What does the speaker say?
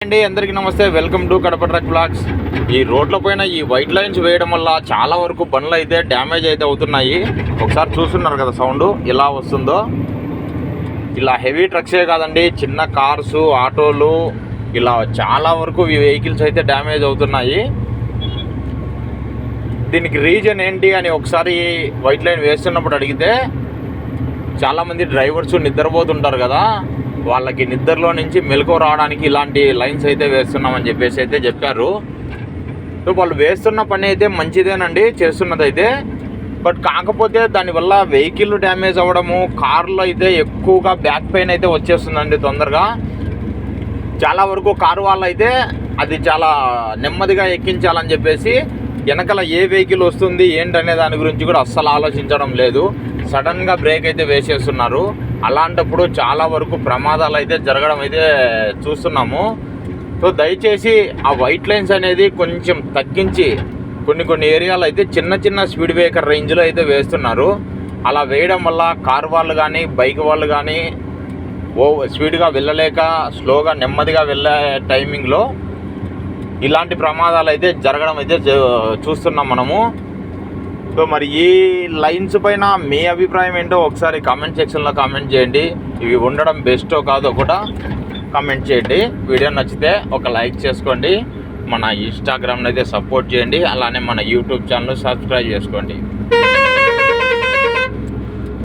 అండి అందరికీ నమస్తే, welcome to Kadapa truck vlogs. ఈ రోడ్ల పైన ఈ వైట్ లైన్స్ వేయడం వల్ల చాలా వరకు బండ్లు అయితే డ్యామేజ్ అయితే అవుతున్నాయి. ఒకసారి చూస్తున్నారు కదా సౌండ్ ఎలా వస్తుందో. ఇలా హెవీ ట్రక్సే కాదండి, చిన్న కార్స్, ఆటోలు, ఇలా చాలా వరకు ఈ వెహికల్స్ అయితే డ్యామేజ్ అవుతున్నాయి. దీనికి రీజన్ ఏంటి అని ఒకసారి వైట్ లైన్ వేస్తున్నప్పుడు అడిగితే చాలామంది డ్రైవర్స్ నిద్రపోతుంటారు కదా, వాళ్ళకి నిద్రలో నుంచి మెలకువ రావడానికి ఇలాంటి లైన్స్ అయితే వేస్తున్నామని చెప్పేసి అయితే చెప్పారు. సో వాళ్ళు వేస్తున్న పని అయితే మంచిదేనండి, చేస్తున్నది అయితే. బట్ కాకపోతే దానివల్ల వెహికల్ డ్యామేజ్ అవ్వడము, కార్లో అయితే ఎక్కువగా బ్యాక్ పెయిన్ అయితే వచ్చేస్తుందండి తొందరగా. చాలా వరకు కారు వాళ్ళు అయితే అది చాలా నెమ్మదిగా ఎక్కించాలని చెప్పేసి వెనకాల ఏ వెహికల్ వస్తుంది ఏంటనే దాని గురించి కూడా అస్సలు ఆలోచించడం లేదు. సడన్గా బ్రేక్ అయితే వేసేస్తున్నారు. అలాంటప్పుడు చాలా వరకు ప్రమాదాలు అయితే జరగడం అయితే చూస్తున్నాము. సో దయచేసి ఆ వైట్ లైన్స్ అనేది కొంచెం తగ్గించి కొన్ని ఏరియాలో అయితే చిన్న స్పీడ్ బ్రేకర్ రేంజ్లో అయితే వేస్తున్నారు. అలా వేయడం వల్ల కారు వాళ్ళు కానీ బైక్ వాళ్ళు కానీ స్పీడ్గా వెళ్ళలేక స్లోగా నెమ్మదిగా వెళ్ళే టైమింగ్లో ఇలాంటి ప్రమాదాలు అయితే జరగడం అయితే చూస్తున్నాం మనము. సో మరి ఈ లైన్స్ పైన మీ అభిప్రాయం ఏంటో ఒకసారి కామెంట్ సెక్షన్లో కామెంట్ చేయండి. ఇవి ఉండడం బెస్టో కాదో కూడా కామెంట్ చేయండి. వీడియో నచ్చితే ఒక లైక్ చేసుకోండి, మన ఇన్స్టాగ్రామ్ని అయితే సపోర్ట్ చేయండి, అలానే మన యూట్యూబ్ ఛానల్ సబ్స్క్రైబ్ చేసుకోండి.